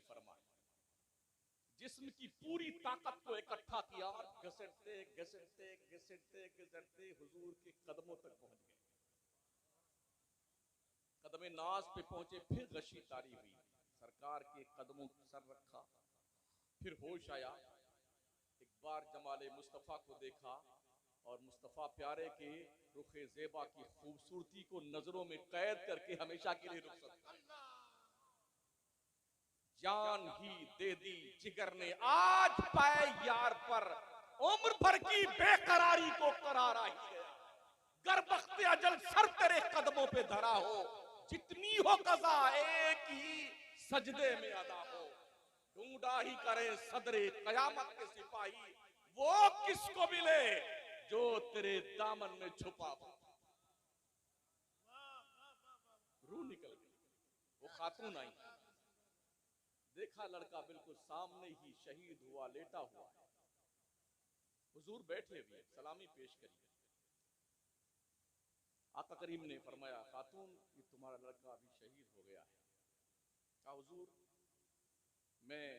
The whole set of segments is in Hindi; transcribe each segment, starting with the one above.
फरमाई, जिस्म की पूरी ताकत को इकट्ठा किया, घसीटते घसीटते घसीटते घसीटते हुजूर के कदमों तक पहुंच गए। कदमे नाज पे पहुंचे, फिर गशी तारी हुई, सरकार के कदमों पर सर रखा, फिर होश आया। एक बार जमाले मुस्तफा को देखा और मुस्तफा प्यारे के रुखे ज़ेबा की खूबसूरती को नजरों में कैद करके हमेशा के लिए रुखसत कर, जान ही दे दी जिगर ने आज पाए यार पर, उम्र भर की बेकरारी को करारा ही गया। गर बख्ते अजल सर तेरे कदमों पे धरा हो, जितनी हो कज़ा एक ही सजदे में अदा हो। ढूंढा ही करे सदरे कयामत के सिपाही, वो किसको मिले जो तेरे दामन में छुपा हो। रूह निकल गई। वो खातून आई, देखा लड़का बिल्कुल सामने ही शहीद हुआ, लेटा हुआ है। हुजूर बैठे हुए, सलामी पेश करी। आका करीम ने फरमाया, खातून ये तुम्हारा लड़का अभी शहीद हो गया है। कहा हुजूर मैं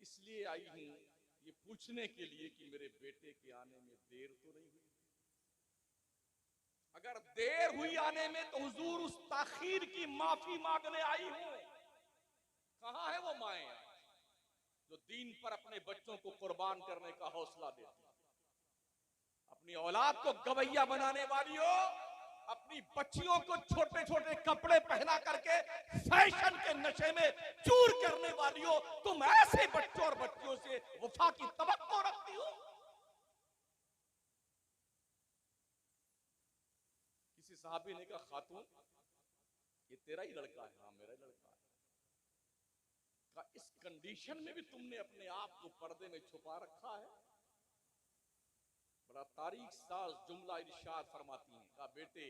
इसलिए आई हूं ये पूछने के लिए कि मेरे बेटे के आने में देर तो नहीं हुई। अगर देर हुई आने में तो हुजूर उस ताखीर की माफी मांगने आई हूं। कहां है वो माएं जो दीन पर अपने बच्चों को कुर्बान करने का हौसला देती, अपनी औलाद को गवैया बनाने वाली हो, अपनी बच्चियों को छोटे छोटे कपड़े पहना करके फैशन के नशे में चूर करने वाली हो, तुम ऐसे बच्चों और बच्चियों से वफा की तवक्को रखती हो। किसी साहबी ने कहा, खातून ये तेरा ही लड़का है? हाँ मेरा ही लड़का है। कहा इस कंडीशन में भी तुमने अपने आप को पर्दे में छुपा रखा है? बड़ा तारीख साज जुमला इरशाद फरमाती हैं। कहा बेटे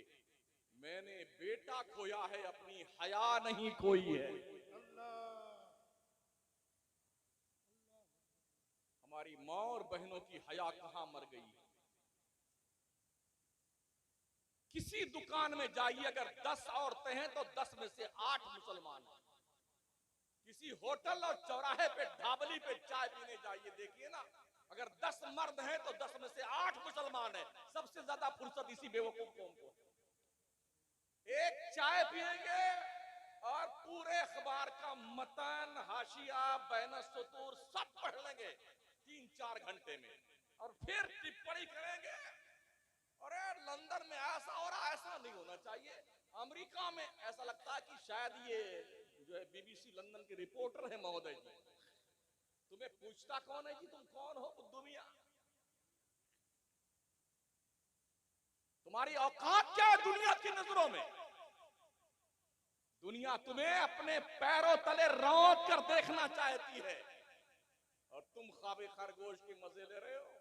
मैंने बेटा खोया है, अपनी हया नहीं खोई है। हमारी मां और बहनों की हया कहां मर गई है? किसी दुकान में जाइए, अगर 10 औरतें हैं तो 10 में से 8 मुसलमान हैं। किसी होटल और चौराहे पे ढाबली पे चाय पीने जाइए, देखिए ना, अगर 10 मर्द हैं तो 10 में से 8 मुसलमान हैं। सबसे ज्यादा फुर्सत इसी बेवकूफ कौम को। एक चाय पिएंगे और पूरे अखबार का मतन, हाशिया, बैन सुतूर सब पढ़ लेंगे 3-4 घंटे में, और फिर टिप्पणी करेंगे, अरे लंदन में ऐसा हो रहा, ऐसा नहीं होना चाहिए। अमेरिका में ऐसा लगता है कि शायद ये जो है बीबीसी लंदन के रिपोर्टर है महोदय जी। तुम्हें पूछता कौन है जी, तुम कौन हो बुद्धू मियां? तुम्हारी औकात क्या है दुनिया की नजरों में? दुनिया तुम्हें अपने पैरों तले रौंद कर देखना चाहती है और तुम ख्वाबे खरगोश के मजे ले रहे हो।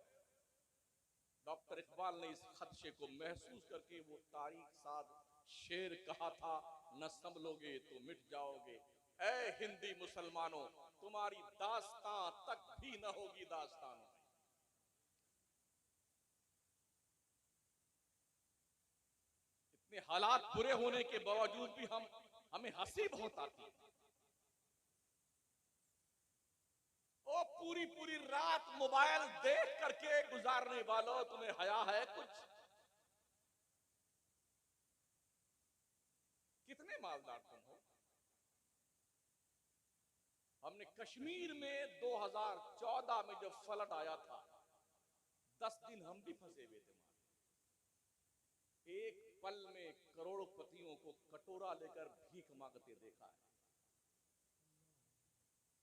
डॉक्टर इकबाल ने इस खदशे को महसूस करके वो तारीख साज शेर कहा था, न संभलोगे तो मिट जाओगे। ऐ हिंदी मुसलमानों, तुम्हारी दास्तां तक भी न होगी दास्तान। इतने हालात बुरे होने के बावजूद भी हमें हंसी बहुत आती है। ओ पूरी पूरी रात मोबाइल देख करके गुजारने वालों, तुम्हें हया है कुछ? कितने मालदार तुम हो। हमने कश्मीर में 2014 में जब फ्लड आया था, 10 दिन हम भी फंसे हुए थे। एक पल में करोड़पतियों को कटोरा लेकर भीख मांगते देखा है।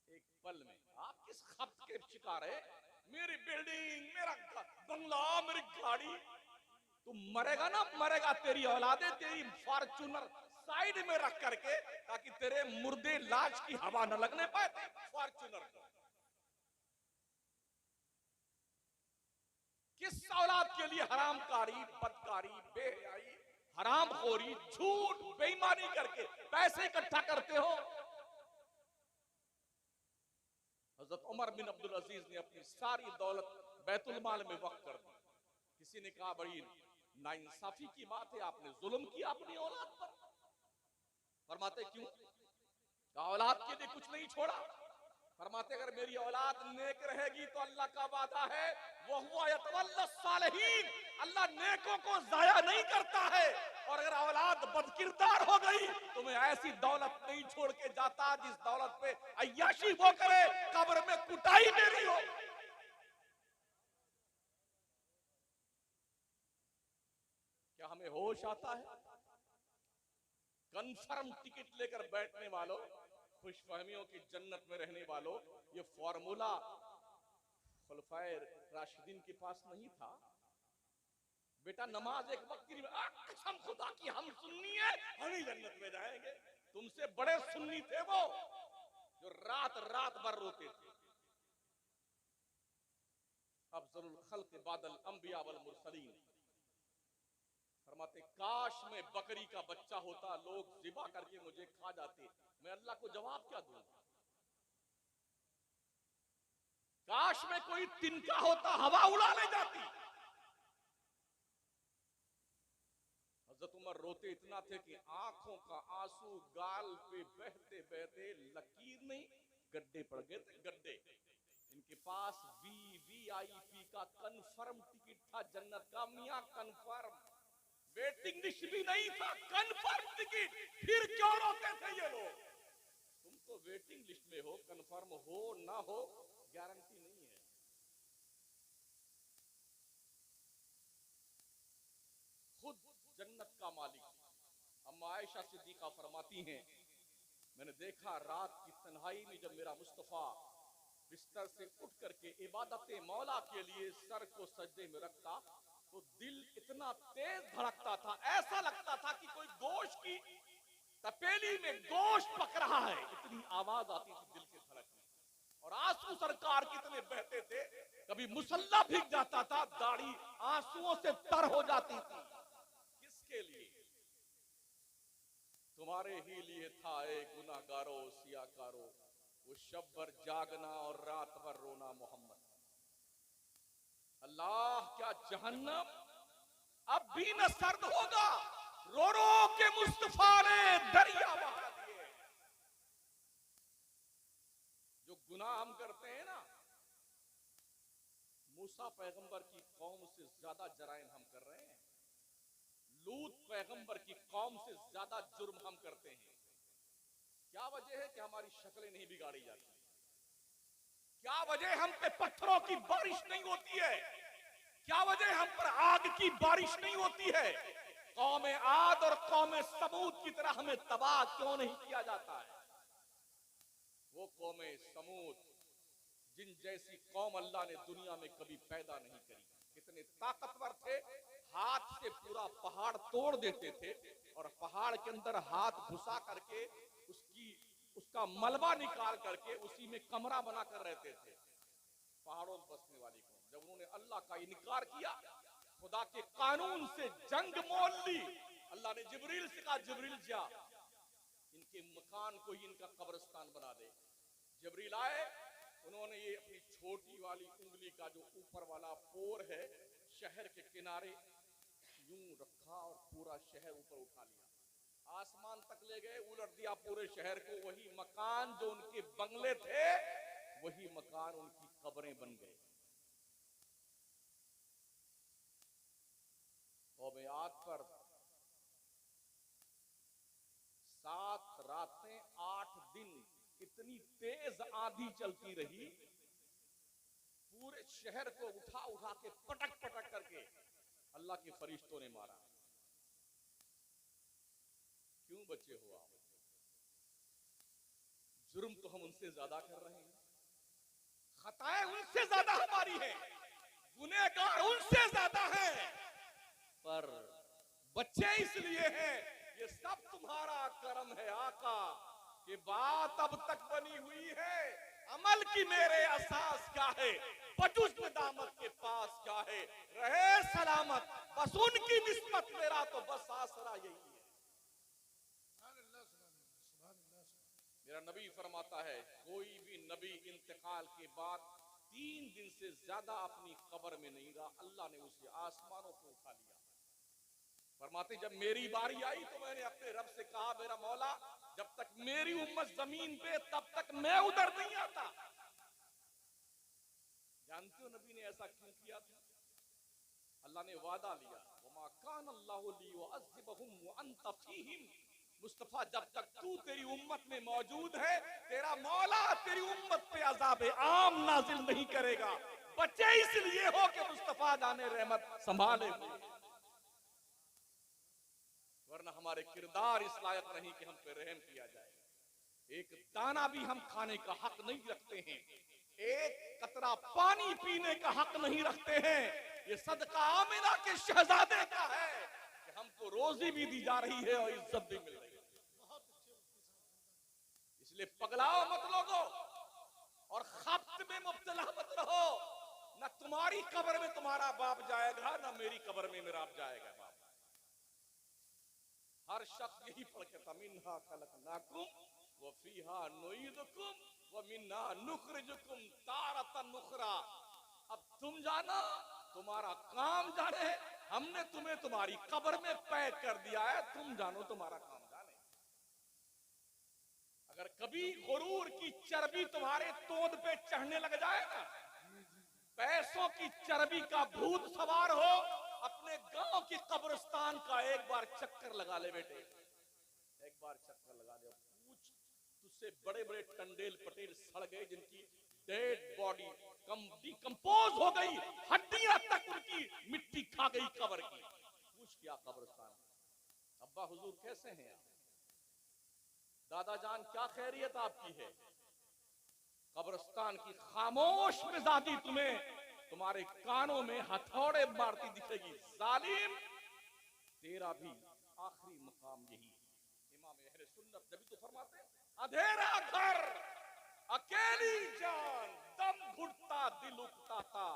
एक पल में। आप किस खप्त के शिकार है? मेरी बिल्डिंग, मेरा बंगला, मेरी गाड़ी। तुम मरेगा ना मरेगा, तेरी औलादे तेरी फॉर्च्यूनर साइड में रख करके, ताकि तेरे मुर्दे लाश की हवा न लगने पाए फॉर्च्यूनर को। किस औलाद के लिए हरामकारी, बदकारी, बेहयाई, हरामखोरी, झूठ, बेईमानी करके पैसे इकट्ठा करते हो? हजरत उमर बिन अब्दुल अजीज ने अपनी सारी दौलत बैतुल माल में वक्फ कर दी। किसी ने कहा बड़ी नाइंसाफी की बात है, आपने जुल्म किया अपनी औलाद पर। फरमाते क्यों? औलाद के लिए कुछ नहीं छोड़ा। फरमाते अगर मेरी औलाद नेक रहेगी तो अल्लाह का वादा है वो हुआ यतवल्लस सालिहीन, अल्लाह नेकों को जाया नहीं करता है। और अगर औलाद बदकिरदार हो गई तो मैं ऐसी दौलत नहीं छोड़ के जाता जिस दौलत पे अय्याशी वो करे, कब्र में कुटाई मेरी हो। क्या हमें होश आता है? कंफर्म टिकट लेकर बैठने वालों, खुशफहमियों की जन्नत में रहने वालों, ये फॉर्मूला खुलफाए राशिदीन के पास नहीं था। बेटा नमाज एक वक्त की, कसम खुदा की हम सुन्नी है, हम ही जन्नत में जाएंगे। तुमसे बड़े सुन्नी थे वो जो रात रात भर रोते थे। अफजलुल खल्क बादल अंबिया वल मुरसलीन फरमाते काश में बकरी का बच्चा होता, लोग ज़िबा करके मुझे खा जाते, मैं अल्लाह को जवाब क्या दूं? काश में कोई तिनका होता, हवा उड़ा ले जाती। हजरत उमर रोते इतना थे कि आंखों का आंसू गाल पे बहते बहते लकीर नहीं गड्ढे पड़ गए थे, गड्ढे। इनके पास VVIP का कन्फर्म टिकट था जन्नत का, मियां कन्फर्म, वेटिंग लिस्ट भी नहीं था, कन्फर्म टिकट। फिर क्यों रोते थे ये लोग? तुम तो वेटिंग लिस्ट में हो, कन्फर्म हो ना हो गारंटी नहीं है। खुद जन्नत का मालिक अम्मा आयशा सिद्दीका फरमाती हैं, मैंने देखा रात की तन्हाई में जब मेरा मुस्तफा बिस्तर से उठ करके इबादत मौला के लिए सर को सजदे में रखता तो दिल इतना तेज धड़कता था, ऐसा लगता था कि कोई गोश्त की तपेली में गोश्त पक रहा है, इतनी आवाज आती थी दिल के धड़कने। और आंसू सरकार कितने बहते थे, कभी मुसल्ला भीग जाता था, दाढ़ी आंसुओं से तर हो जाती थी। किसके लिए? तुम्हारे ही लिए था ए गुनाहगारो सियाकारो, वो शब भर जागना और रात भर रोना मोहम्मद। अल्लाह क्या जहन्नम अब भी न सर्द होगा, रो रो के मुस्तफा ने दरिया बहा दिए। जो गुनाह हम करते हैं ना, मूसा पैगंबर की कौम से ज्यादा जराइम हम कर रहे हैं, लूत पैगंबर की कौम से ज्यादा जुर्म हम करते हैं। क्या वजह है कि हमारी शक्लें नहीं बिगाड़ी जाती? क्या वजह हम पे पत्थरों की बारिश नहीं होती है? क्या वजह हम पर आग की बारिश नहीं होती है? कौम आद और कौम समूद की तरह हमें तबाह क्यों नहीं किया जाता है? वो कौम समूद जिन जैसी कौम अल्लाह ने दुनिया में कभी पैदा नहीं करी, कितने ताकतवर थे, हाथ से पूरा पहाड़ तोड़ देते थे और पहाड़ के अंदर हाथ घुसा करके उसका मलबा निकाल करके उसी में कमरा बनाकर रहते थे। पहाड़ों में बसने वाली कौम जब उन्होंने अल्लाह का इनकार किया, खुदा के कानून से जंग मोल ली, अल्लाह ने जिब्रील से कहा, जिब्रील जा इनके मकान को ही इनका कब्रिस्तान बना दे। जिब्रील आए, उन्होंने ये अपनी छोटी वाली उंगली का जो ऊपर वाला पोर है शहर के किनारे यूं रखा और पूरा शहर ऊपर उठा लिया, आसमान तक ले गए, उलट दिया पूरे शहर को। वही मकान जो उनके बंगले थे, वही मकान उनकी कब्रें बन गए। कौम आद पर 7 रातें 8 दिन इतनी तेज आंधी चलती रही, पूरे शहर को उठा उठा के पटक पटक करके अल्लाह के फरिश्तों ने मारा। क्यों बचे हो आप? जुर्म तो हम उनसे ज्यादा कर रहे हैं, खताएं उनसे ज्यादा हमारी हैं, गुनहगार उनसे ज्यादा हैं, पर बच्चे इसलिए हैं ये सब तुम्हारा करम है आका, कि बात अब तक बनी हुई है, अमल की मेरे असास क्या है, बजुज दामत के पास क्या है, रहे सलामत बस उनकी निस्बत, मेरा तो बस आसरा यही है। मेरा नबी फरमाता है, कोई भी नबी इंतकाल के बाद 3 दिन से ज्यादा अपनी कब्र में नहीं रहा, अल्लाह ने उसे आसमानों को उठा लिया। फरमाते जब मेरी बारी आई तो मैंने अपने रब से कहा मेरा मौला जब तक मेरी उम्मत जमीन पे तब तक मैं उधर नहीं आता। जानते हो नबी ने ऐसा क्यों किया था? अल्लाह ने वादा लिया वमा कान अल्लाहु लियुअज़्ज़िबहुम व अंत फीहिम। मुस्तफा जब तक तू तेरी उम्मत में मौजूद है तेरा मौला तेरी उम्मत पे अज़ाब आम नाजिल नहीं करेगा। बच्चे इसलिए हो कि मुस्तफा जाने रहमत संभाले हुए, वरना हमारे किरदार इस लायक नहीं कि हम पे रहम किया जाए। एक दाना भी हम खाने का हक नहीं रखते हैं, एक कतरा पानी पीने का हक नहीं रखते हैं। ये सदका आमिना के शहजादे का है कि हमको रोजी भी दी जा रही है और इज्जत भी मिल रही है। इसलिए पगलाओ मत लोगो और खब्त में मुब्तला मत रहो। न तुम्हारी कब्र में तुम्हारा बाप जाएगा न मेरी कब्र में मेरा बाप जाएगा। बाप हर शख्स यही पढ़ के मिन्हा खलकनाकुम व फीहा नुईदुकुम व मिन्हा नुखरिजुकुम तारतन नुखरा। अब तुम जाना तुम्हारा काम जाने, हमने तुम्हें तुम्हारी कब्र में पैक कर दिया है, तुम जानो तुम्हारा काम जाने। अगर कभी गुरूर की चर्बी तुम्हारे तोंद पे चढ़ने लग जाए ना, पैसों की चर्बी का भूत सवार हो, अपने गांव की कब्रिस्तान का एक बार चक्कर लगा ले बेटे, एक बार चक्कर लगा दे। पूछ तुझसे बड़े बड़े टंडेल पटेल सड़ गए जिनकी डेड बॉडी डिकम्पोज हो गई, हड्डियां तक उनकी मिट्टी खा गई कब्र की। पूछ क्या कब्रिस्तान अब्बा हुजूर कैसे हैं आप, दादा जान क्या खैरियत आपकी है। कब्रिस्तान की खामोश मिजाजी तुम्हें तुम्हारे कानों में हथौड़े मारती दिखेगी। जालिम तेरा भी आखिरी मकाम यही। इमाम अहले सुन्नत जब तो फरमाते हैं अंधेरा घर अकेली जान दम घुटता दिल उकताता,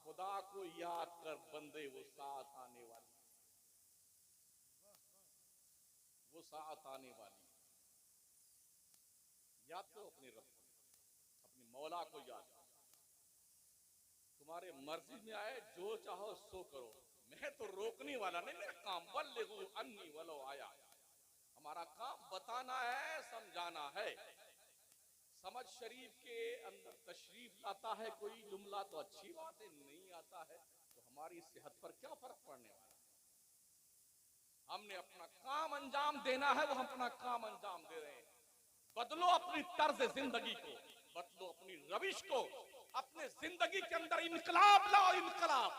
खुदा को याद कर बंदे वो साथ आने वाली, वो साथ आने वाली। याद करो अपने रब को, अपने मौला को याद करो। तुम्हारे मर्जी में आए जो चाहो सो करो, मैं तो रोकने वाला नहीं, मेरा काम बल्लिगू अन्नी वलो आया। हमारा काम बताना है, समझाना है। समझ शरीफ के अंदर तशरीफ लाता है कोई जुमला तो अच्छी बात है, नहीं आता है तो हमारी सेहत पर क्या फर्क पड़ने वाला। हमने अपना काम अंजाम देना है, वो हम अपना काम अंजाम दे रहे हैं। बदलो अपनी तर्ज जिंदगी को, बदलो अपनी रविश को, अपने जिंदगी के अंदर इनकलाब लाओ, इनकलाब।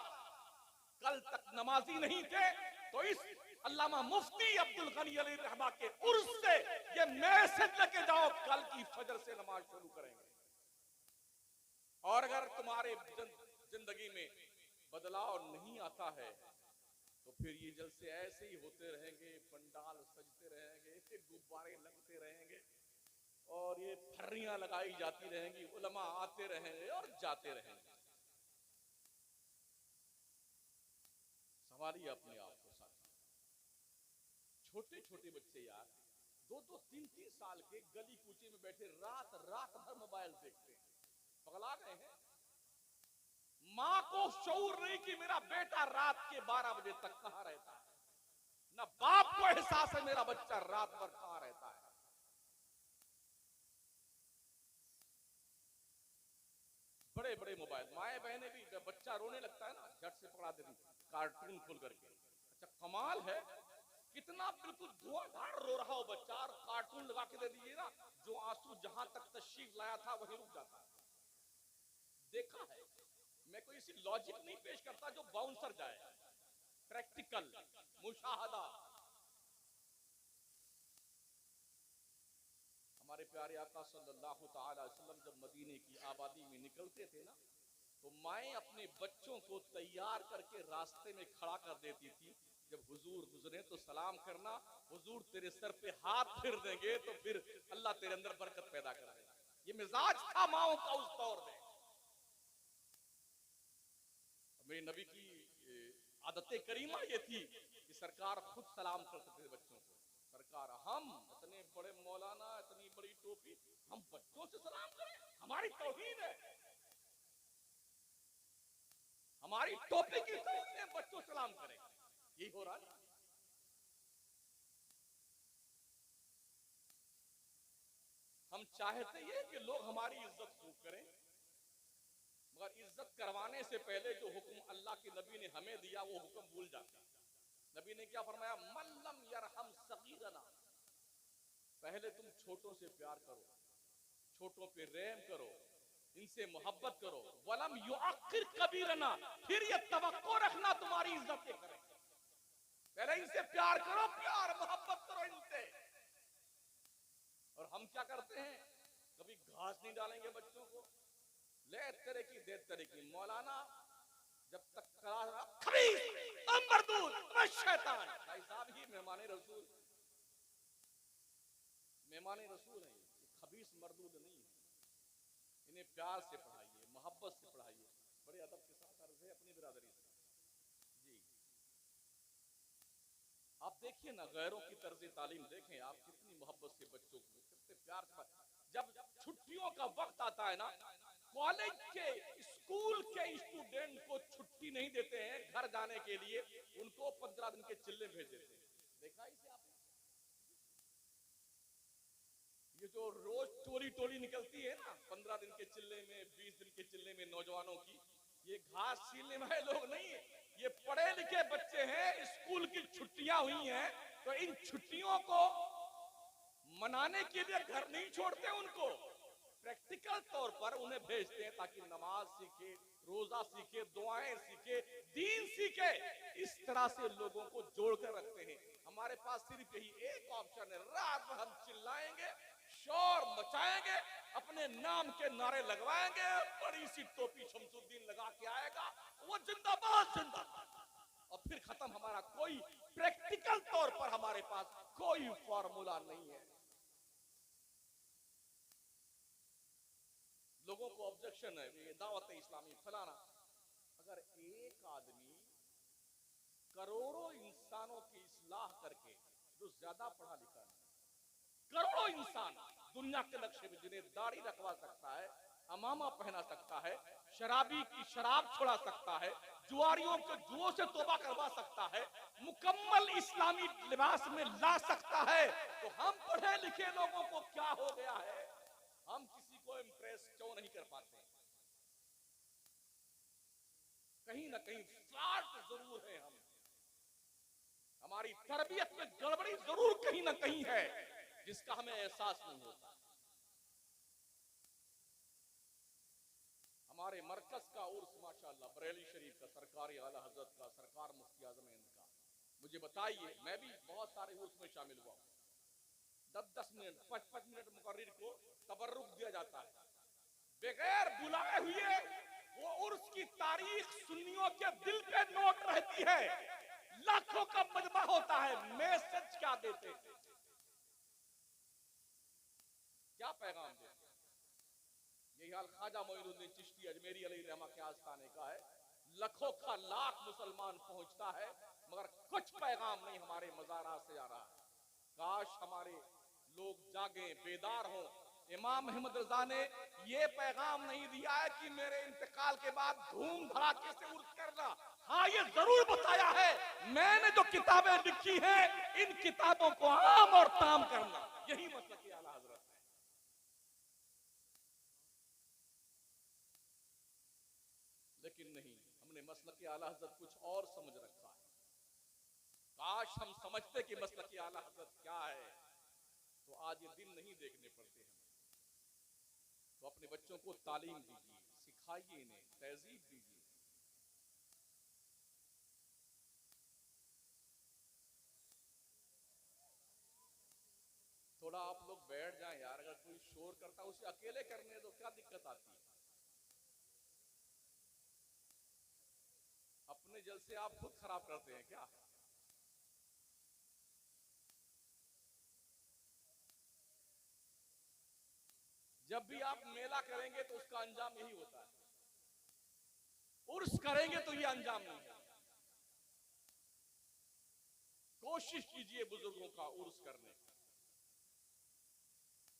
कल तक नमाजी नहीं थे तो इस अल्लामा मुफ्ती अब्दुल गनी अली रहमा के उर्स से ये मैसेज लेके जाओ, कल की फजर से नमाज शुरू करेंगे। और अगर तुम्हारे जिंदगी में बदलाव नहीं आता है तो फिर ये जलसे ऐसे ही होते रहेंगे, पंडाल सजते रहेंगे, गुब्बारे लगते रहेंगे और ये फर्रियां लगाई जाती रहेंगी, उलमा आते रहेंगे और जाते रहेंगे। संभालिए अपने आप को। साथ छोटे छोटे बच्चे यार 2-2, 3-3 साल के गली कूचे में बैठे रात रात भर मोबाइल देखते हैं, पगला गए हैं। माँ को शऊर नहीं कि मेरा बेटा रात के 12 बजे तक कहां रहता है, ना बाप को एहसास है मेरा बच्चा रात भर कहां रहता है। बड़े बड़े मोबाइल, माए बहनें भी, जब बच्चा रोने लगता है ना झट से पकड़ा देती कार्टून खोल करके। अच्छा कमाल है, कितना बिल्कुल धुआंधार रो रहा हो बच्चा और कार्टून लगा के दे दीजिए ना, जो आंसू जहां तक तशरीफ लाया था वहीं रुक जाता है। देखा है, मैं कोई इसी लॉजिक नहीं पेश करता जो बाउंसर जाए, प्रैक्टिकल मुशाहदा। हमारे प्यारे आका सल्लल्लाहु ताला अलैहि वसल्लम जब मदीने की आबादी में निकलते थे ना तो माएं अपने बच्चों को तैयार करके रास्ते में खड़ा कर देती थी। जब हुजूर गुजरे तो सलाम करना, हुजूर तेरे सर पे हाथ फिर देंगे तो फिर अल्लाह तेरे अंदर बरकत पैदा कर देगा। ये मिजाज था माओ का उस दौर में। मेरे नबी की आदत करीमा ये थी कि सरकार खुद सलाम करते थे बच्चों को। सरकार हम इतने बड़े मौलाना, इतनी बड़ी टोपी, हम बच्चों से सलाम करें, हमारी तौहीन है, हमारी टोपी की तौहीन है, बच्चों सलाम करें। यही हो रहा है। हम चाहते ये कि लोग हमारी इज्जत खूब करें, मगर इज्जत करवाने से पहले जो हुक्म अल्लाह के नबी ने हमें दिया वो हुक्म भूल जाते हैं। नबी ने क्या फरमाया, मल्लम यरहम सगीरना, पहले तुम छोटों से प्यार करो, छोटों पे रहम करो, इनसे मोहब्बत करो, वलम युअक्किर कबीरना, फिर ये तवक्को रखना तुम्हारी इज्जत के करें। पहले इनसे प्यार करो, प्यार मोहब्बत करो इनसे। और हम क्या करते हैं, कभी घास नहीं डालेंगे बच्चों को, ले तेरे की दे तेरे की, मौलाना जब तक करा खबीस मरदूद शैतान। भाई साहब ही मेहमान रसूल, मेहमान रसूल है, खबीस मरदूद नहीं है। इन्हें प्यार से पढ़ाइए, मोहब्बत से पढ़ाइए। बड़े अदब के साथ अर्ज है अपनी बिरादरी से जी। आप देखिए ना, गैरों की तर्ज तालीम देखें आप, कितनी मोहब्बत से बच्चों को, कितने प्यार से। जब छुट्टियों का वक्त आता है ना, कॉलेज के स्कूल के स्टूडेंट को छुट्टी नहीं देते हैं घर जाने के लिए, उनको 15 दिन के चिल्ले भेज देते हैं। देखा इसे आपने? ये जो रोज टोली टोली निकलती है ना 15 दिन के चिल्ले में, 20 दिन के चिल्ले में नौजवानों की, ये घास छीलने वाले लोग नहीं है, ये पढ़े लिखे बच्चे हैं। स्कूल की छुट्टियां हुई हैं तो इन छुट्टियों को मनाने के लिए घर नहीं छोड़ते, उनको प्रैक्टिकल तौर पर उन्हें भेजते हैं ताकि नमाज सीखे, रोजा सीखे, दुआएं सीखे, दीन सीखे। इस तरह से लोगों को जोड़कर रखते हैं। हमारे पास सिर्फ यही एक ऑप्शन है, रात में हम चिल्लाएंगे, शोर मचाएंगे, अपने नाम के नारे लगवाएंगे, बड़ी सी टोपी शमसुद्दीन लगा के आएगा, वो जिंदाबाद जिंदाबाद, और फिर खत्म। हमारा कोई प्रैक्टिकल तौर पर हमारे पास कोई फॉर्मूला नहीं है। लोगों को ऑब्जेक्शन है, ये दावत इस्लामी फलाना। अगर एक आदमी करोड़ों इंसानों की इस्लाह करके, जो ज्यादा पढ़ा लिखा है, करोड़ों इंसान दुनिया के नक्शे में, जिन्हें दाढ़ी रखवा सकता है, अमामा पहना सकता है, शराबी की शराब छोड़ा सकता है, जुआरियों के जुओं से तौबा करवा सकता है, मुकम्मल इस्लामी लिबास में ला सकता है, तो हम पढ़े लिखे लोगों को क्या हो गया है? हम किसी को इम्प्रेस क्यों नहीं कर पाते? कहीं ना कहीं फ्लॉट जरूर है, हम हमारी तरबियत में गड़बड़ी जरूर कहीं ना कहीं है, जिसका हमें एहसास नहीं होता। हमारे मरकज का उर्स माशाअल्लाह, बरेली शरीफ का, सरकारी आला हजरत का, सरकार मुफ्ती आजम हिंद का, मुझे बताइए, मैं भी बहुत सारे उर्स में शामिल हुआ, 10-10 मिनट 5-5 मिनट मुकर्रिर को तबर्रुक दिया जाता है, बगैर बुलाए हुए। वो उर्स की तारीख सुन्नियों के दिल पे नोट रहती है, लाखों का मजमा होता है, मैसेज क्या देते, क्या पैगाम देते? यही हाल ख्वाजा मोइनुद्दीन चिश्ती अजमेरी अलैहिर्रहमा के आस्थाने का है। लाखों का लाख मुसलमान पहुंचता है, मगर कुछ पैगाम नहीं हमारे मज़ारात से आ रहा है। काश हमारे लोग जागे, बेदार हों। इमाम अहमद रजा ने ये पैगाम नहीं दिया है कि मेरे इंतकाल के बाद धूम धड़ाके से उर्स करना। हाँ, ये जरूर बताया है, मैंने जो किताबें लिखी हैं, इन किताबों को आम और ताम करना, यही मसलक आला हजरत है। लेकिन नहीं, हमने मसलक आला हजरत कुछ और समझ रखा है। काश हम समझते कि मसलक आला हजरत क्या है, तो आज ये दिन नहीं देखने पड़ते हैं। तो अपने बच्चों को तालीम दीजिए, सिखाइए, इन्हें तहजीब दीजिए। थोड़ा आप लोग बैठ जाएं यार, अगर कोई शोर करता है उसे अकेले करने दो, क्या दिक्कत आती है? अपने जलसे आप खुद खराब करते हैं क्या? जब भी आप मेला करेंगे तो उसका अंजाम यही होता है, उर्स करेंगे तो ये अंजाम नहीं है। कोशिश कीजिए बुजुर्गों का उर्स करने,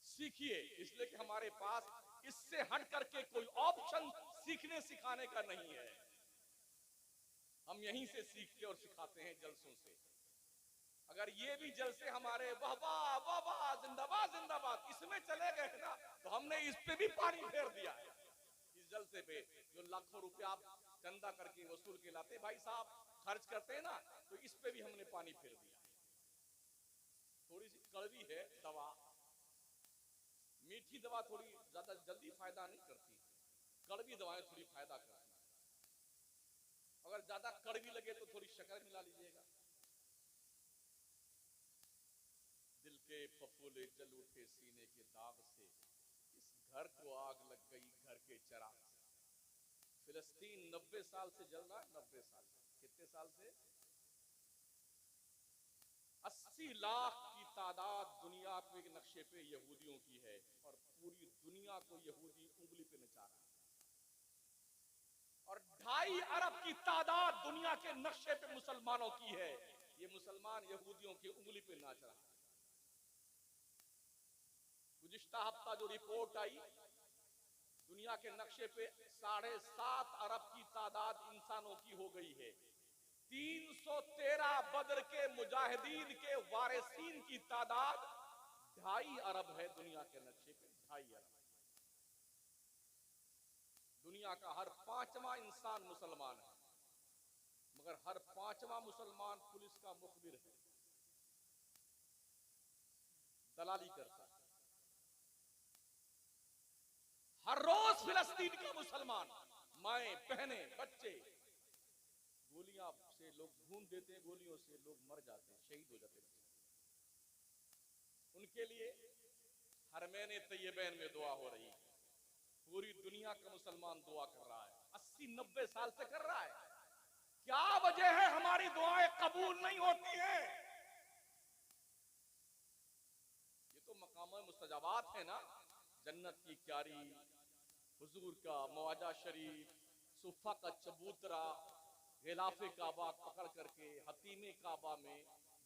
सीखिए, इसलिए कि हमारे पास इससे हट करके कोई ऑप्शन सीखने सिखाने का नहीं है। हम यहीं से सीखते और सिखाते हैं, जलसों से। अगर ये भी जल से हमारे वाह वाह वाह वाह जिंदाबाद जिंदाबाद इसमें चले गए ना, तो हमने इस पे भी पानी फेर दिया है। इस जलसे पे जो लाखों रुपया आप चंदा करके वसूल के लाते भाई साहब खर्च करते हैं ना, तो इस पे भी हमने पानी फेर दिया। थोड़ी सी कड़वी है दवा, मीठी दवा थोड़ी ज्यादा जल्दी फायदा नहीं करती, कड़वी दवाएं थोड़ी फायदा करती। अगर ज्यादा कड़वी लगे तो थोड़ी शक्कर मिला लीजिएगा। दिल के फफूले जल उठे सीने के दाग से, इस घर को आग लग गई घर के चिराग से। फिलिस्तीन 90 साल से जल रहा है, 90 साल से। कितने साल से? 80 लाख की तादाद दुनिया के नक्शे पे यहूदियों की है, और पूरी दुनिया को यहूदी उंगली पे नचा रहा है। और 2.5 अरब की तादाद दुनिया के नक्शे पे मुसलमानों की है, ये मुसलमान यहूदियों की उंगली पे नाच रहा है। गुज़िश्ता हफ्ता जो रिपोर्ट आई, दुनिया के नक्शे पे 7.5 अरब की तादाद इंसानों की हो गई है। 313 बदर के मुजाहिदीन के वारिसीन की तादाद 2.5 अरब है दुनिया के नक्शे पे, 2.5 अरब। दुनिया का हर 5वां इंसान मुसलमान है, मगर हर 5वां मुसलमान पुलिस का मुखबिर है, दलाली करता है। हर रोज फिलिस्तीन का मुसलमान, माएं बहनें बच्चे, गोलियां से लोग भून देते हैं, गोलियों से लोग मर जाते हैं, शहीद हो जाते हैं। उनके लिए हरमैन तैयबैन में दुआ हो रही है। पूरी दुनिया का मुसलमान दुआ कर रहा है, 80-90 साल से कर रहा है। क्या वजह है हमारी दुआएं कबूल नहीं होती हैं? ये तो मकाम मुस्तजाबात है ना, जन्नत की क्यारी, हुजूर का मवाजा शरीफ, सुफा का चबूतरा, गिलाफे काबा पकड़ करके, हतीमे काबा में,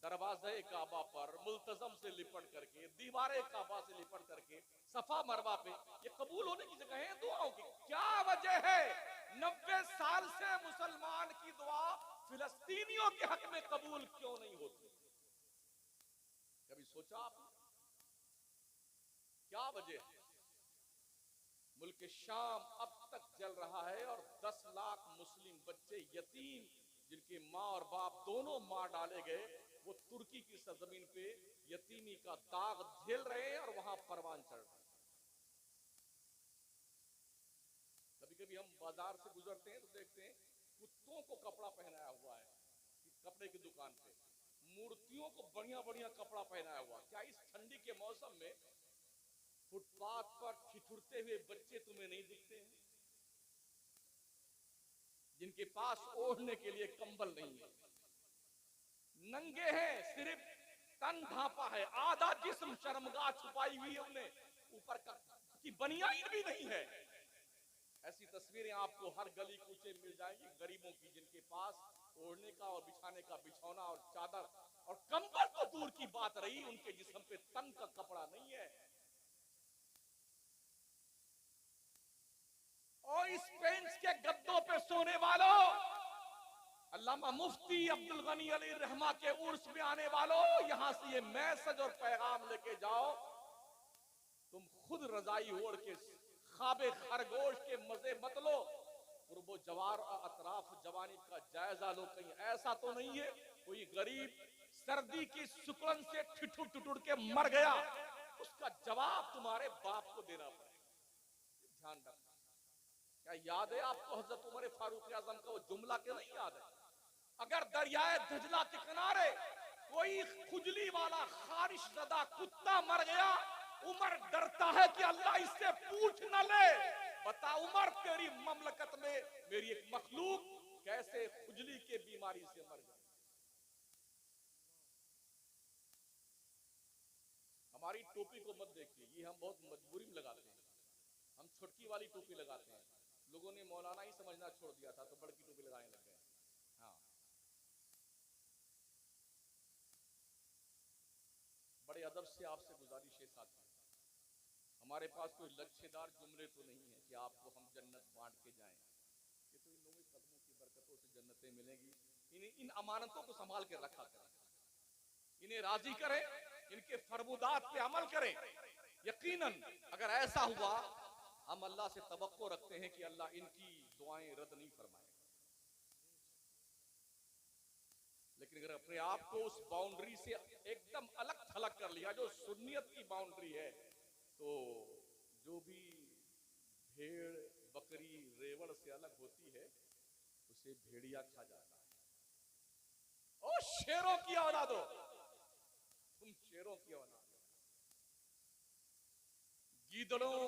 दरवाजे काबा पर मुल्तजम से लिपट करके, दीवारे काबा से लिपट करके, सफा मरवा पे, ये कबूल होने की जगह है दुआओं की। क्या वजह है 90 साल से मुसलमान की दुआ फिलिस्तीनियों के हक में कबूल क्यों नहीं होती? कभी सोचा आपने क्या वजह है? मुल्क शाम अब तक जल रहा है और 10 लाख मुस्लिम बच्चे यतीम, जिनके माँ और बाप दोनों मार डाले गए, वो तुर्की की सरजमीन पे यतीमी का दाग झेल रहे हैं और वहां परवान चढ़ रहे हैं। कभी कभी हम बाजार से गुजरते हैं तो देखते हैं कुत्तों को कपड़ा पहनाया हुआ है कपड़े की दुकान पे, मूर्तियों को बढ़िया बढ़िया कपड़ा पहनाया हुआ। क्या इस ठंडी के मौसम में फुटपाथ पर ठिठुरते हुए बच्चे तुम्हें नहीं दिखते हैं, जिनके पास ओढ़ने के लिए कंबल नहीं है, नंगे हैं, सिर्फ तन ढांपा है, आधा जिस्म शर्मगाह छुपाई हुई है, उन्हें ऊपर की बनियान भी नहीं है। ऐसी तस्वीरें आपको हर गली कूचे मिल जाएंगी गरीबों की, जिनके पास ओढ़ने का और बिछाने का बिछौना और चादर और कंबल तो दूर की बात रही, उनके जिस्म पे तन का कपड़ा नहीं है। और इस बेंच के गद्दों पे सोने वालों, अल्लामा मुफ्ती अब्दुल गनी अली रहमा के उर्स में आने वालों, यहां से ये मैसेज और पैगाम लेके जाओ, तुम खुद रजाई ओढ़ के खाबे खरगोश के मजे मत लो, कुर्बो जवार और अतराफ जवानी का जायजा लो। कहीं ऐसा तो नहीं है कोई गरीब सर्दी की सुकड़न से ठिठुर ठिठुर के मर गया, उसका जवाब तुम्हारे बाप को देना पड़ेगा। ध्यान रखना। क्या याद है आपको हजरत उमर फारूक आजम का वो जुमला? क्यों नहीं याद है? अगर दरियाए दजला के किनारे कोई खुजली वाला खारिश ज़दा कुत्ता मर गया, उमर डरता है कि अल्लाह इससे पूछ न ले, बता उमर तेरी ममलकत में मेरी एक मखलूक कैसे खुजली के बीमारी से मर गई। हमारी टोपी को मत देखिए, ये हम बहुत मजबूरी में लगाते हैं, हम छुटकी वाली टोपी लगाते हैं। लोगों ने मौलाना ही समझना छोड़ दिया था तो बड़की टोपी लगाने लग गए। हाँ, बड़े अदब से आपसे गुजारिश है साथी, हमारे पास कोई लच्छेदार जुमले तो नहीं है कि आपको हम जन्नत बांट के जाएं। ये तो इन लोगों कदमों की बरकतों से जन्नतें मिलेंगी। इन अमानतों को संभाल के रखा करें। इन्हें राजी करें, इनके फरमुदात पे अमल करें। यकीनन अगर ऐसा हुआ, हम अल्लाह से तवक्को रखते हैं कि अल्लाह इनकी दुआएं रद्द नहीं फरमाएगा। लेकिन अगर अपने आप को उस बाउंड्री से एकदम अलग थलग कर लिया, जो सुन्नियत की बाउंड्री है, तो जो भी भेड़ बकरी रेवड़ से अलग होती है उसे भेड़िया खा जाता है। ओ शेरों की औलादो, तुम शेरों की औलाद हो। गीदड़ों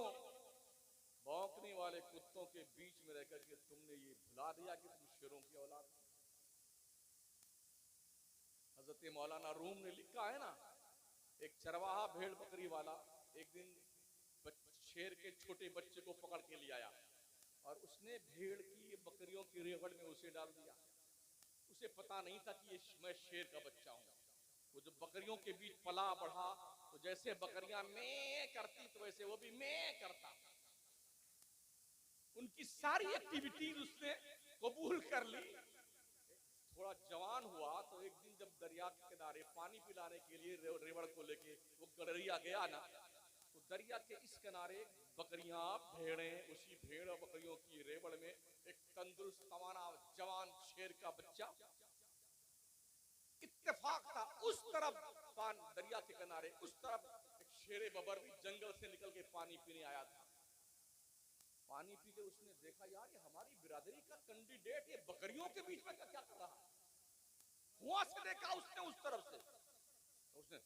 भौंकने वाले कुत्तों के बीच में रहकर के तुमने ये भुला दिया कि तुम शेरों की औलाद हो। हजरत मौलाना रूम ने लिखा है ना, एक चरवाहा भेड़ बकरी वाला एक दिन शेर के छोटे बच्चे को पकड़ के ले आया और उसने भेड़ की बकरियों की रेवड़ में उसे डाल दिया। उसे पता नहीं था कि ये मैं शेर का बच्चा हूं। वो जब बकरियों के बीच पला बढ़ा तो जैसे बकरियां मैं करती तो वैसे वो भी मैं करता। उनकी सारी एक्टिविटीज उसने कबूल कर ली। थोड़ा जवान हुआ तो एक दिन जब दरिया के किनारे पानी पिलाने के लिए रेवड़ को लेके वो गड़रिया गया ना, तो दरिया के इस किनारे बकरियां भेड़ें, उसी भेड़ और बकरियों की रेवड़ में एक तंदुरुस्त तवाना जवान शेर का बच्चा। इत्तेफाक था उस तरफ दरिया के किनारे उस तरफ एक शेरे बबर भी जंगल से निकल के पानी पीने आया था। पानी पी के उसने देखा, यार ये हमारी बिरादरी का कैंडिडेट ये बकरियों के बीच में क्या कर रहा है। वहां से देखा उसने उस तरफ से, तो उसने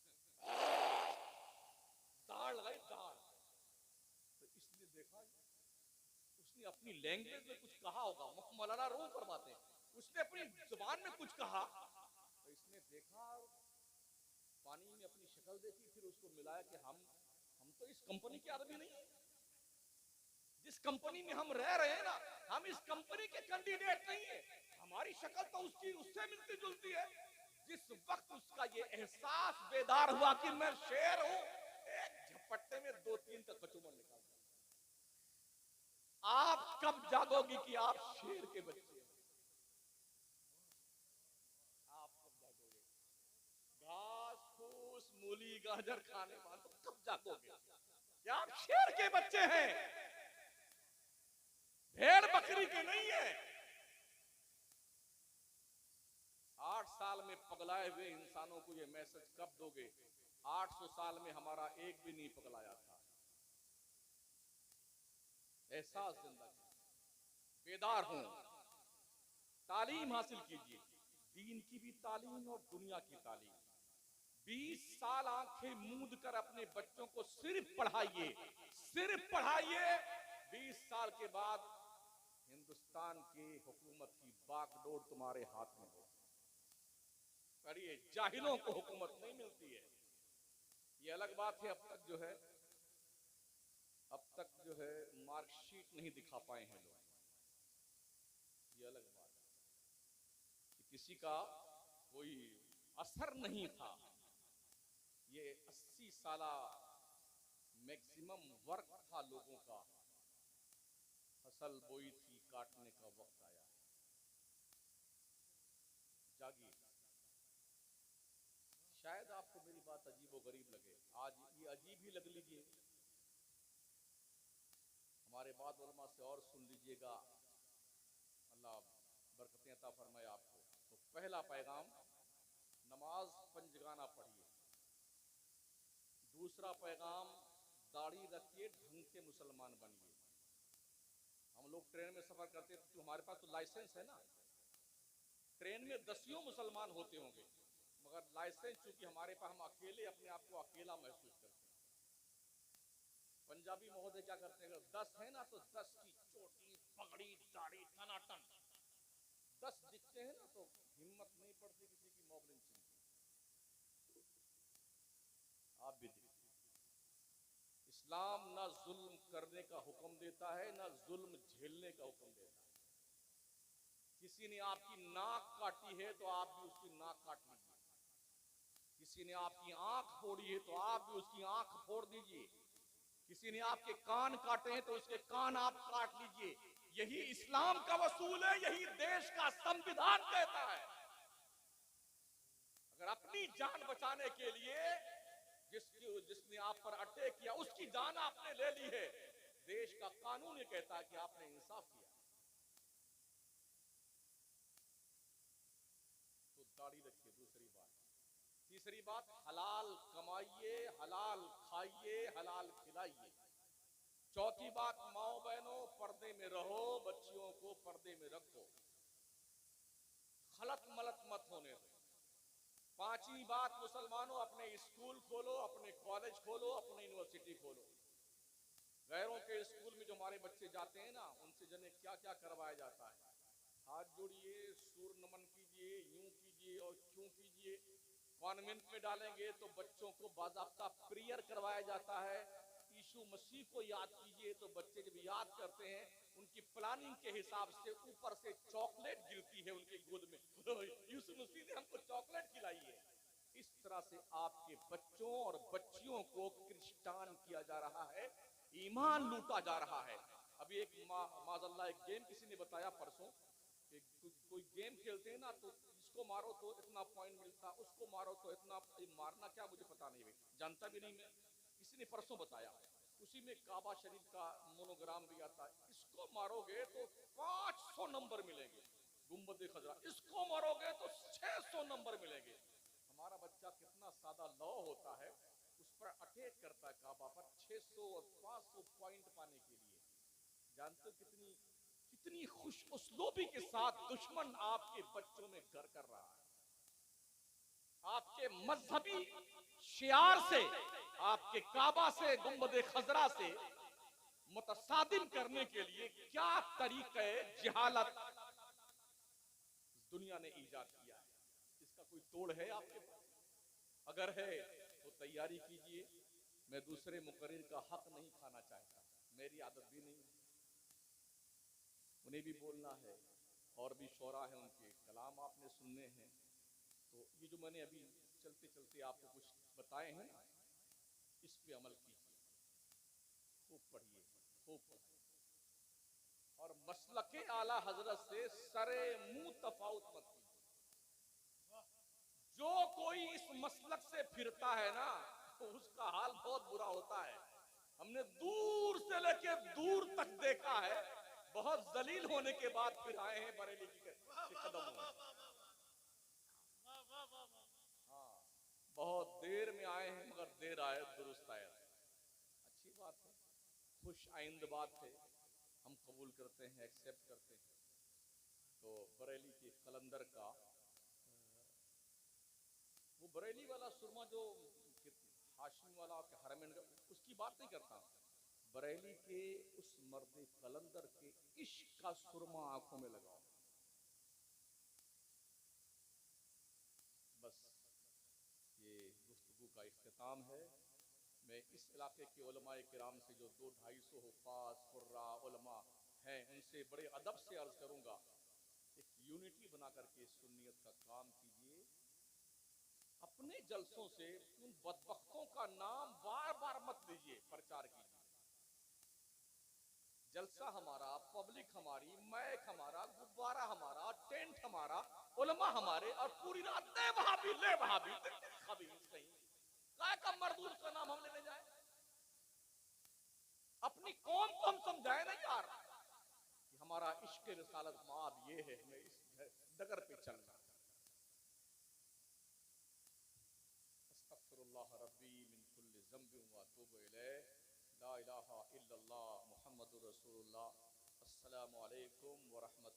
दाड़ लगाई, दाड़। तो इसने देखा, उसने अपनी लैंग्वेज में कुछ कहा होगा, मौलाना रूम फरमाते हैं, उसने अपनी जुबान में कुछ कहा। तो इसने देखा, पानी में अपनी शक्ल देखी, फिर उसको मिलाया कि हम तो इस कंपनी के आदमी नहीं है। जिस कंपनी में हम रह रहे हैं ना, हम इस कंपनी के कैंडिडेट नहीं है। हमारी शक्ल तो उससे मिलती जुलती है। जिस वक्त उसका ये एहसास बेदार हुआ कि मैं शेर हूं, एक झपट्टे में 2-3 का कचूमर निकाल दिया। आप कब जागोगी कि आप शेर के बच्चे हैं? आप कब जागोगे? घास फूस मूली गाजर खाने वालों कब जागोगे कि आप शेर के बच्चे हैं, भेड़ बकरी के नहीं है। 8 साल में पगलाए हुए इंसानों को ये मैसेज कब दोगे? 800 साल में हमारा एक भी नहीं पगलाया था। एहसास जिंदगी, बेदार हों, तालीम हासिल कीजिए, दीन की भी तालीम और दुनिया की तालीम। 20 साल आंखें मूंद कर अपने बच्चों को सिर्फ पढ़ाइए, सिर्फ पढ़ाइए। 20 साल के बाद हिंदुस्तान की हुकूमत की बागडोर तुम्हारे हाथ में हो। पढ़िए, जाहिलों को हुकूमत नहीं मिलती है। ये अलग बात है, अब तक जो है मार्कशीट नहीं दिखा पाए हैं लोग। ये अलग बात है कि किसी का कोई असर नहीं था। ये 80 साला मैक्सिमम वर्क था लोगों का। फसल बोई थी, काटने का वक्त आया। जागिए। शायद आपको मेरी बात अजीब व गरीब लगे, आज ये अजीब ही लग लीजिए। हमारे बाद उलमा से और सुन लीजिएगा, अल्लाह बरकतें अता फरमाए आपको। तो पहला पैगाम, नमाज पंजगाना पढ़िए। दूसरा पैगाम, दाढ़ी रखिए, ढंग के मुसलमान बनिए। हम लोग ट्रेन में सफर करते हैं तो हमारे पास तो लाइसेंस है ना, ट्रेन में दसियों मुसलमान होते होंगे, मगर लाइसेंस चूंकि हमारे पास, हम अकेले अपने आप को अकेला महसूस करते हैं। पंजाबी महोदय क्या करते हैं, अगर 10 है ना तो 10 की चोटी पगड़ी दाढ़ी टनाटन, 10 दिखते हैं ना तो हिम्मत नहीं पड़ती किसी की मॉब लिंचिंग की। आप भी देखिए, इस्लाम ना जुल्म करने का हुक्म देता है, ना जुल्म झेलने का हुक्म देता है। किसी ने आपकी नाक काटी है तो आप भी उसकी नाक काट लीजिए। किसी ने आपकी आंख फोड़ी है तो आप भी उसकी आंख फोड़ दीजिए। किसी ने आपके कान काटे हैं तो उसके कान आप काट लीजिए। यही इस्लाम का वसूल है, यही देश का संविधान कहता है। अगर अपनी जान बचाने के लिए जिसने आप पर अटैक किया उसकी जान आपने ले ली है, देश का कानून ये कहता है कि आपने इंसाफ किया। तो दाढ़ी रखिए। दूसरी बात। तीसरी बात, हलाल कमाइए, हलाल खाइए, हलाल खिलाइए। चौथी बात, माओ बहनों पर्दे में रहो, बच्चियों को पर्दे में रखो, खलत मलत मत होने दो। पांचवी बात, मुसलमानों अपने स्कूल खोलो, अपने कॉलेज खोलो, अपने यूनिवर्सिटी खोलो। गैरों के स्कूल में जो हमारे बच्चे जाते हैं ना, उनसे जने क्या क्या करवाया जाता है। हाथ जोड़िए, सूर्य नमन कीजिए, यूं कीजिए और क्यों कीजिए। कॉन्वेंट में डालेंगे तो बच्चों को बाज़ाब्ता प्रेयर करवाया जाता है। यीशु मसीह को याद कीजिए तो बच्चे जब याद करते हैं, उनकी प्लानिंग के हिसाब से ऊपर से चॉकलेट गिरती है उनके गोद में। यीशु मसीह ने हमको चॉकलेट खिलाई है। इस तरह से आपके बच्चों और बच्चियों को क्रिस्टान किया जा रहा है, ईमान लूटा जा रहा है। अभी एक माज़अल्लाह एक गेम किसी ने बताया परसों, कोई गेम खेलते हैं ना, तो इसको मारो तो इतना पॉइंट मिलता, उसको मारो तो इतना। मारना क्या मुझे पता नहीं, जानता भी नहीं मैं, किसी ने परसों बताया। उसी में काबा शरीफ का मोनोग्राम भी आता है। इसको मारोगे तो 500 नंबर मिलेंगे, गुंबद खजरा। इसको मारोगे तो 600 नंबर मिलेंगे। हमारा बच्चा कितना सादा लौ होता है, उस पर अटैक करता है काबा पर 600 और 500 पॉइंट पाने के लिए। जानते हो कितनी कितनी खुश उसलूबी के साथ दुश्मन आपके बच्चों में घर कर रहा है। आपके मजहबी शियार से, आपके काबा से, गुंबद खजरा से मुतसादिम करने के लिए क्या तरीका जिहालत दुनिया ने ईजाद किया है। इसका कोई तोड़ है आपके पास? अगर है तो तैयारी कीजिए। मैं दूसरे मुकर्रिर का हक नहीं खाना चाहता, मेरी आदत भी नहीं, उन्हें भी बोलना है। और भी शोरा है, उनके कलाम आपने सुनने हैं। तो ये जो मैंने अभी चलते चलते आपको कुछ बताए हैं ना, इस पे अमल कीजिए, खूब पढ़िए, खूब पढ़िए। और मसलके आला हजरत से सरे मुंह तफाउत मत कीजिए। जो कोई इस मसलक से फिरता है ना, तो उसका हाल बहुत बुरा होता है। हमने दूर से लेके दूर तक देखा है, बहुत जलील होने के बाद फिर आए हैं बरेली के कदमों में। हाँ, बहुत देर में आए हैं, मगर देर आए दुरुस्त आए। अच्छी बात है, खुश आइंद बात है, हम कबूल करते हैं, एक्सेप्ट करते हैं। तो बरेली के कलंदर का वो बरेली वाला सुरमा जो हाशिम वाला हरमैन का, उसकी बात नहीं करता। बरेली के उस मर्द कलंदर के इश्क का सुरमा आंखों में लगाओ। बस ये गुफ्तगू का इख्तिताम है। मैं इस इलाके के उलमाए किराम से जो 200-250 हुफ़ाज़ क़ुर्रा उलमा हैं, उनसे बड़े अदब से अर्ज करूंगा, एक यूनिटी बना करके सुन्नियत का काम कीजिए। अपने जलसों से उन बदबख्तों का नाम बार बार मत लीजिए, प्रचार कीजिए। जलसा हमारा, पब्लिक हमारी, मैक हमारा, गुब्बारा हमारा, टेंट हमारा, उलमा हमारे, और पूरी रात ले वहाबी ले वहाबी कहीं काय का मरदूद का नाम हम लेने जाए। अपनी कौम को हम समझाए ना यार कि हमारा इश्क रिसालत माद ये है, हमें इस डगर पे चलना। अस्तगफिरुल्लाह रब्बी मिन कुल्लि ज़ंबिन व अतूबु इलैह। ला इलाहा इल्लल्लाह मुहम्मदुर रसूलुल्लाह। अस्सलामु अलैकुम व रहमतुल्लाह।